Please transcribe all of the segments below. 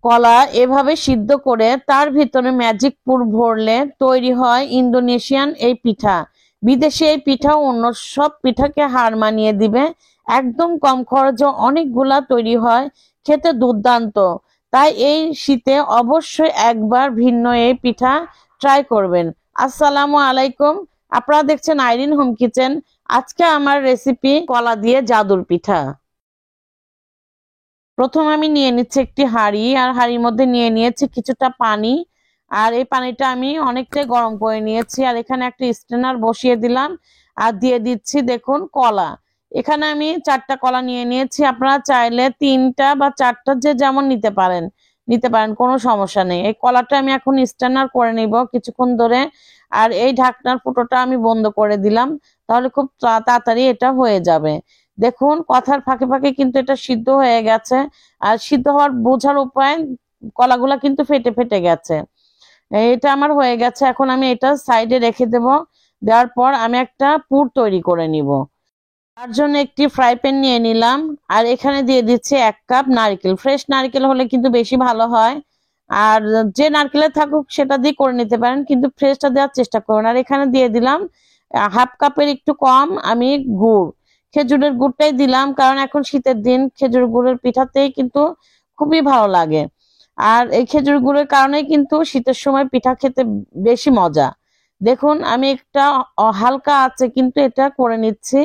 কলা এভাবে সিদ্ধ করে তার ভিতরে ম্যাজিক পুর ভরলে তৈরি হয় ইন্দোনেশিয়ান এই পিঠা। বিদেশে এই পিঠা অন্য সব পিঠাকে হার মানিয়ে দিবে। একদম কম খরচে অনেকগুলা তৈরি হয়, খেতে দুর্দান্ত। তাই এই শীতে অবশ্যই একবার ভিন্ন এই পিঠা ট্রাই করবেন। আসসালামু আলাইকুম, আপনারা দেখছেন আইরিন হোম কিচেন। আজকে আমার রেসিপি কলা দিয়ে জাদুর পিঠা। প্রথম আমি নিয়ে নিচ্ছি একটি হাঁড়ি, আর হাঁড়ির মধ্যে নিয়ে নিয়েছি কিছুটা পানি। আর এই পানিটা আমি অনেকটাই গরম করে নিয়েছি। আর এখানে একটা স্ট্রেনার বসিয়ে দিলাম, আর দিয়ে দিচ্ছি দেখুন কলা। এখানে আমি 4টা কলা নিয়ে নিয়েছি। আপনারা চাইলে 3টা বা 4টা যে যেমন নিতে পারেন, কোনো সমস্যা নেই। এই কলাটা আমি এখন স্ট্রেনার করে নিব কিছুক্ষণ ধরে। আর এই ঢাকনার ফুটোটা আমি বন্ধ করে দিলাম, তাহলে খুব তাড়াতাড়ি এটা হয়ে যাবে। দেখুন কথার ফাঁকে ফাঁকে কিন্তু এটা সিদ্ধ হয়ে গেছে। আর সিদ্ধ হওয়ার বোঝার উপায়, কলাগুলা কিন্তু ফেটে ফেটে গেছে। এটা আমার হয়ে গেছে। এখন আমি এটা সাইডে রেখে দেব। দেওয়ার পর আমি একটা পুর তৈরি করে নিব। তার জন্য একটি ফ্রাই প্যান নিয়ে নিলাম, আর এখানে দিয়ে দিচ্ছি 1 কাপ নারকেল। ফ্রেশ নারকেল হলে কিন্তু বেশি ভালো হয়। আর যে নারকেলে থাকুক সেটা দিয়ে করে নিতে পারেন, কিন্তু ফ্রেশটা দেওয়ার চেষ্টা করুন। আর এখানে দিয়ে দিলাম 1/2 কাপের একটু কম আমি গুড়। খেজুরের গুড়টাই দিলাম, কারণ এখন শীতের দিন খেজুর গুড়ের পিঠাতেই কিন্তু খুবই ভালো লাগে। আর এই খেজুর গুড়ের কারণে কিন্তু শীতের সময় পিঠা খেতে বেশি মজা। দেখুন আমি একটা হালকা আছে কিন্তু এটা করে নিচ্ছি।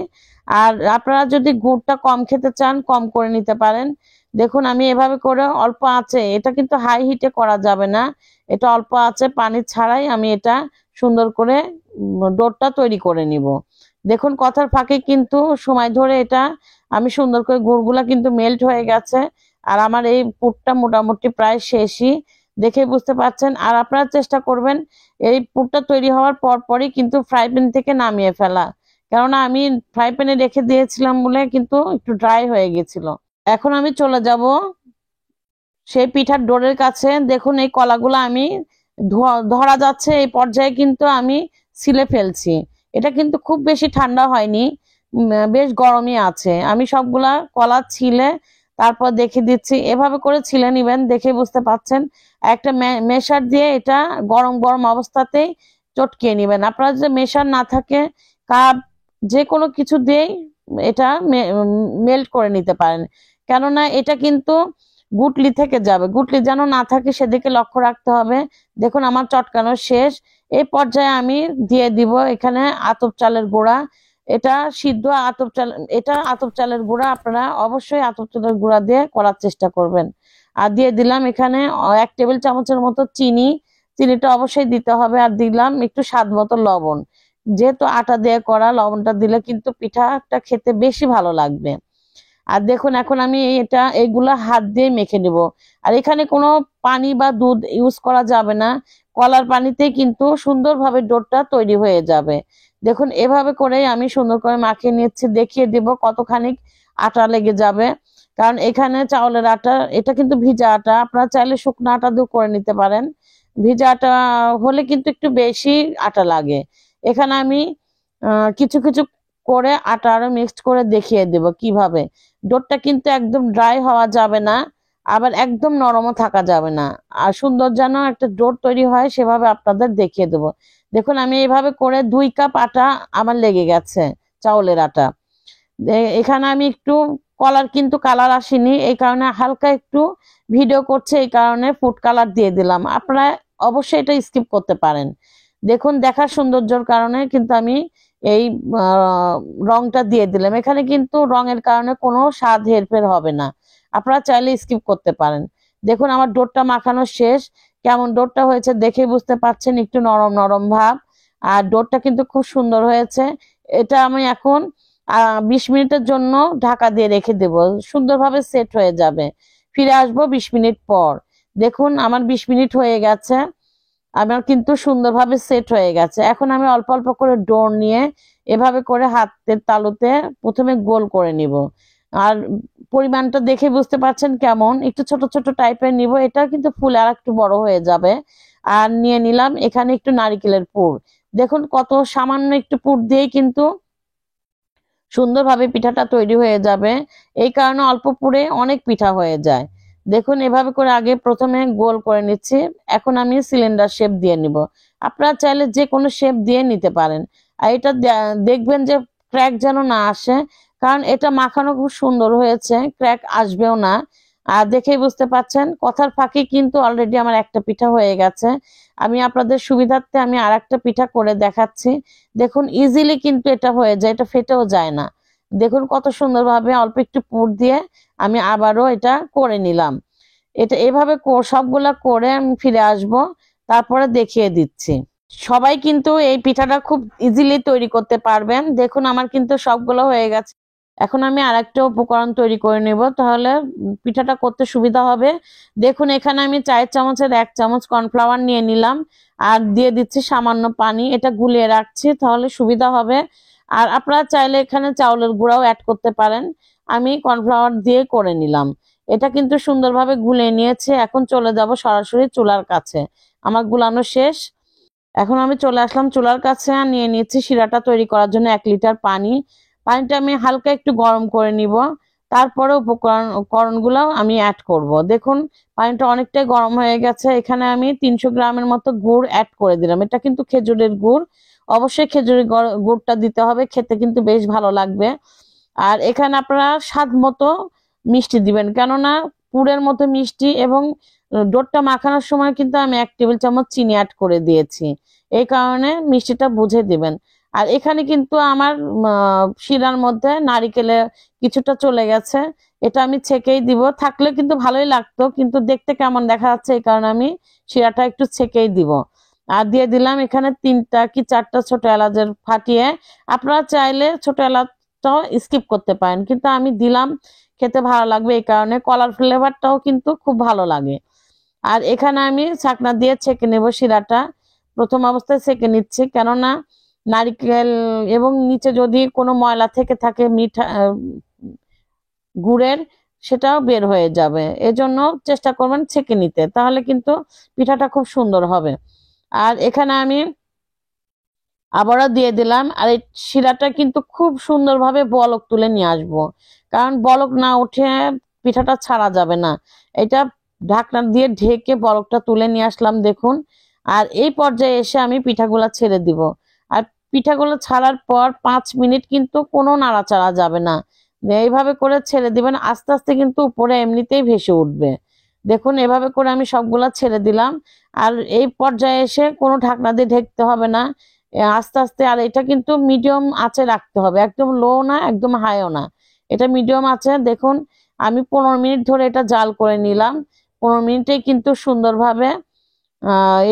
আর আপনারা যদি গুড়টা কম খেতে চান কম করে নিতে পারেন। দেখুন আমি এভাবে করে অল্প আঁচে, এটা কিন্তু হাই হিটে করা যাবে না, এটা অল্প আঁচে পানি ছাড়াই আমি এটা সুন্দর করে ডোটা তৈরি করে নিব। দেখুন কথার ফাঁকে কিন্তু সময় ধরে এটা আমি সুন্দর করে গুড়গুলা কিন্তু মেল্ট হয়ে গেছে। আর আমার এই পুরটা মোটামুটি প্রায় শেষই, দেখে বুঝতে পারছেন। আর আপনারা চেষ্টা করবেন এই পুরটা তৈরি হওয়ার পরই কিন্তু ফ্রাই প্যান থেকে নামিয়ে ফেলা, কেননা আমি ফ্রাই প্যানে রেখে দিয়েছিলাম বলে কিন্তু একটু ড্রাই হয়ে গেছিল। এখন আমি চলে যাব সেই পিঠার ডোরের কাছে। দেখুন এই কলাগুলো আমি ধরা যাচ্ছে এই পর্যায়ে কিন্তু আমি ছিলে ফেলছি। এটা কিন্তু খুব বেশি ঠান্ডা হয়নি, বেশ গরমই আছে। আমি সবগুলা কলা ছিলে তারপর দেখে দিচ্ছি। এভাবে করে ছিলে নিবেন, দেখে বুঝতে পাচ্ছেন। একটা মেশার দিয়ে এটা গরম গরম অবস্থাতেই চটকিয়ে নিবেন। আপনার যদি মেশার না থাকে, কাপ যে কোনো কিছু দিয়েই এটা মেল্ট করে নিতে পারেন, কেননা এটা কিন্তু গুটলি থেকে যাবে। গুটলি যেন না থাকে সেদিকে লক্ষ্য রাখতে হবে। দেখুন আমার চটকানো শেষ। এই পর্যায়ে আমি দিয়ে দিব এখানে আতপ চালের গুঁড়া। এটা সিদ্ধ আতপ চাল, এটা আতপ চালের গুঁড়া। আপনারা অবশ্যই আতপ চালের গুঁড়া দিয়ে করার চেষ্টা করবেন। আর দিয়ে দিলাম এখানে 1 টেবিল চামচের মতো চিনি। চিনিটা অবশ্যই দিতে হবে। আর দিলাম একটু স্বাদ মতো লবণ। যেহেতু আটা দিয়ে করা, লবণটা দিলে কিন্তু পিঠাটা খেতে বেশি ভালো লাগবে। আর দেখুন এখন আমি এইগুলা হাত দিয়ে মেখে নেব। আর এখানে কোনো পানি বা দুধ ইউজ করা যাবে না, কলার পানিতেই কিন্তু সুন্দরভাবে ডোটা তৈরি হয়ে যাবে। দেখুন এভাবে করে আমি সুন্দর করে মাখিয়ে নিচ্ছি, দেখিয়ে দিব কতখানি আটা লেগে যাবে। কারণ এখানে চাউলের আটা, এটা কিন্তু ভিজা আটা। আপনারা চাইলে শুকনো আটা দিয়ে করে নিতে পারেন, ভিজা আটা হলে কিন্তু একটু বেশি আটা লাগে। এখানে আমি কিছু কিছু করে আটা আরো মিক্সড করে দেখিয়ে দেব কিভাবে। ডোটা কিন্তু একদম ড্রাই হওয়া যাবে না, আবার একদম নরমও থাকা যাবে না। আর সুন্দর যেন একটা ডো তৈরি হয় সেভাবে আপনাদের দেখিয়ে দেব। দেখুন আমি এইভাবে করে 2 কাপ আটা আমার লেগে গেছে, চাউলের আটা। এখানে আমি একটু কলার কিন্তু কালার আসেনি, এই কারণে হালকা একটু ভিডিও করছে, এই কারণে ফুড কালার দিয়ে দিলাম। আপনারা অবশ্যই এটা স্কিপ করতে পারেন। দেখুন দেখার সৌন্দর্যের কারণে কিন্তু আমি এই রংটা দিয়ে দিলাম। এখানে কিন্তু রঙের কারণে কোনো স্বাদ হেরফের হবে না, আপনারা চাইলে স্কিপ করতে পারেন। দেখুন আমার ডোটা মাখানো শেষ। কেমন ডোটা হয়েছে দেখে বুঝতে পারছেন, একটু নরম নরম ভাব। আর ডোটা কিন্তু খুব সুন্দর হয়েছে। এটা আমি এখন 20 মিনিটের জন্য ঢাকা দিয়ে রেখে দেব, সুন্দরভাবে সেট হয়ে যাবে। ফিরে আসবো 20 মিনিট পর। দেখুন আমার 20 মিনিট হয়ে গেছে, আমার কিন্তু সুন্দরভাবে সেট হয়ে গেছে। এখন আমি অল্প অল্প করে ডো নিয়ে এভাবে করে হাতের তালুতে প্রথমে গোল করে নিব। আর পরিমাণটা দেখে বুঝতে পারছেন কেমন, একটু ছোট ছোট টাইপের নিব। এটা কিন্তু ফুলে আর একটু বড় হয়ে যাবে। আর নিয়ে নিলাম এখানে একটু নারকেলের পুর। দেখুন কত সামান্য একটু পুর দিয়েই কিন্তু সুন্দরভাবে পিঠাটা তৈরি হয়ে যাবে। এই কারণে অল্প পুরে অনেক পিঠা হয়ে যায়। দেখুন এভাবে করে আগে প্রথমে গোল করে নিচ্ছি, এখন আমি সিলিন্ডার শেপ দিয়ে নিব। আপনারা চাইলে যে কোনো শেপ দিয়ে নিতে পারেন। আর এটা দেখবেন যে ক্র্যাক যেন না আসে, কারণ এটা মাখানো খুব সুন্দর হয়েছে, ক্র্যাক আসবেও না। আর দেখেই বুঝতে পাচ্ছেন কথার ফাঁকে কিন্তু অলরেডি আমার একটা পিঠা হয়ে গেছে। আমি আপনাদের সুবিধার্থে আমি আর একটা পিঠা করে দেখাচ্ছি। দেখুন ইজিলি কিন্তু এটা হয়ে যায়, এটা ফেটেও যায় না। দেখুন কত সুন্দরভাবে অল্প একটু পুর দিয়ে আমি আবারও এটা করে নিলাম। এটা এভাবে সবগুলা করে আমি ফিরে আসব, তারপরে দেখিয়ে দিচ্ছি। সবাই কিন্তু এই পিঠাটা খুব ইজিলি তৈরি করতে পারবেন। দেখুন আমার কিন্তু সবগুলো হয়ে গেছে। এখন আমি আরেকটা উপকরণ তৈরি করে নেব, তাহলে পিঠাটা করতে সুবিধা হবে। দেখুন এখানে আমি 4 চামচের 1 চামচ কর্নফ্লাওয়ার নিয়ে নিলাম আর দিয়ে দিচ্ছি সামান্য পানি। এটা গুলিয়ে রাখছি, তাহলে সুবিধা হবে। আর আপনারা চাইলে এখানে চাউলের গুঁড়াও অ্যাড করতে পারেন। আমি কর্নফ্লাওয়ার দিয়ে করে নিলাম। এটা কিন্তু সুন্দরভাবে গুলিয়ে নিয়েছে। এখন চলে যাব সরাসরি চুলার কাছে। আমার গুলানো শেষ। এখন আমি চলে আসলাম চুলার কাছে আর নিয়ে নিচ্ছি শিরাটা তৈরি করার জন্য 1 লিটার পানি। পানিটা আমি হালকা একটু গরম করে নিব, তারপরে উপকরণগুলো আমি অ্যাড করব। দেখুন পানিটা অনেকটাই গরম হয়ে গেছে। এখানে আমি 300 গ্রামের মতো গুড় অ্যাড করে দিলাম। এটা কিন্তু খেজুরের গুড়, অবশ্যই খেজুরের গুড়টা দিতে হবে, খেতে কিন্তু বেশ ভালো লাগবে। আর এখানে আপনারা স্বাদ মতো মিষ্টি দিবেন, কেননা পুরের মতো মিষ্টি, এবং ডোরটা মাখানোর সময় কিন্তু আমি 1 টেবিল চামচ চিনি অ্যাড করে দিয়েছি, এই কারণে মিষ্টিটা বুঝে দিবেন। আর এখানে কিন্তু আমার শিরার মধ্যে নারিকেলের কিছুটা চলে গেছে, এটা আমি ছেঁকেই দিব। থাকলে কিন্তু ভালোই লাগতো, কিন্তু দেখতে কেমন দেখা যাচ্ছে এই কারণে আমি শিরাটা একটু ছেঁকেই দিব। আর দিয়ে দিলাম এখানে 3টা কি 4টা ছোট এলাচের ফাটিয়ে। আপনারা চাইলে ছোট এলাচটাও স্কিপ করতে পারেন, কিন্তু আমি দিলাম, খেতে ভালো লাগবে এই কারণে। কলার ফ্লেভারটাও কিন্তু খুব ভালো লাগে। আর এখানে আমি ছাকনা দিয়ে ছেঁকে নেব শিরাটা। প্রথম অবস্থায় ছেঁকে নিচ্ছি, কেননা নারিকেল এবং নিচে যদি কোনো ময়লা থেকে থাকে মিঠা গুড়ের, সেটাও বের হয়ে যাবে। এজন্য চেষ্টা করবেন ছেঁকে নিতে, তাহলে কিন্তু পিঠাটা খুব সুন্দর হবে। আর এখানে আমি আবারও দিয়ে দিলাম। আর এই শিরাটা কিন্তু খুব সুন্দরভাবে বলক তুলে নিয়ে আসবো, কারণ বলক না উঠে পিঠাটা ছাড়া যাবে না। এটা ঢাকনা দিয়ে ঢেকে বলকটা তুলে নিয়ে আসলাম, দেখুন। আর এই পর্যায়ে এসে আমি পিঠাগুলা ছেড়ে দিব। আর পিঠাগুলো ছাড়ার পর 5 মিনিট কিন্তু কোনো নাড়াচাড়া যাবে না, এইভাবে করে ছেড়ে দিবেন। আস্তে আস্তে কিন্তু উপরে এমনিতেই ভেসে উঠবে। দেখুন এভাবে করে আমি সবগুলা ছেড়ে দিলাম। আর এই পর্যায়ে এসে কোনো ঢাকনা দিয়ে ঢেকতে হবে না, আস্তে আস্তে। আর এটা কিন্তু মিডিয়াম আঁচে রাখতে হবে, একদম লো না একদম হাইও না, এটা মিডিয়াম আছে। দেখুন আমি 15 মিনিট ধরে এটা জাল করে নিলাম। 15 মিনিটেই কিন্তু সুন্দরভাবে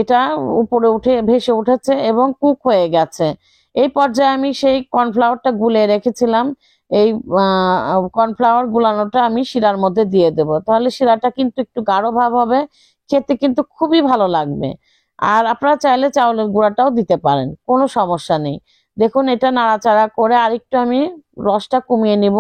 এটা উপরে উঠে ভেসে উঠেছে এবং কুক হয়ে গেছে। এই পর্যায়ে আমি সেই কর্নফ্লাওয়ারটা গুলে রেখেছিলাম, এই কর্নফ্লাওয়ার গুলানোটা আমি শিরার মধ্যে দিয়ে দেব, তাহলে শিরাটা কিন্তু একটু গাঢ় ভাব হবে, খেতে কিন্তু খুবই ভালো লাগবে। আর আপনারা চাইলে চাউলের গুঁড়াটাও দিতে পারেন, কোনো সমস্যা নেই। দেখুন এটা নাড়াচাড়া করে আরেকটু আমি রসটা কমিয়ে নিব।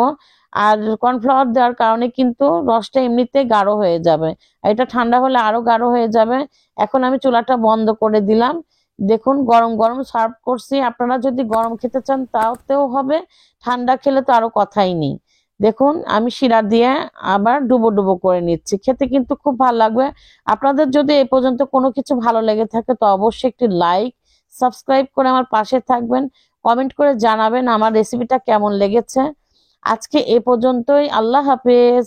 আর কর্নফ্লাওয়ার দেওয়ার কারণে কিন্তু রসটা এমনিতে গাঢ় হয়ে যাবে, আর এটা ঠান্ডা হলে আরো গাঢ় হয়ে যাবে। এখন আমি চুলাটা বন্ধ করে দিলাম। দেখুন গরম গরম সার্ভ করছি। আপনারা যদি গরম খেতে চান তাওতেও হবে, ঠান্ডা খেলে তো আরো কথাই নেই। দেখুন আমি শিরা দিয়ে আবার ডুবো ডুবো করে নিচ্ছি, খেতে কিন্তু খুব ভালো লাগবে। আপনাদের যদি এই পর্যন্ত কোনো কিছু ভালো লেগে থাকে তো অবশ্যই একটি লাইক সাবস্ক্রাইব করে আমার পাশে থাকবেন, কমেন্ট করে জানাবেন আমার রেসিপিটা কেমন লেগেছে। আজকে এ পর্যন্তই, আল্লাহ হাফেজ।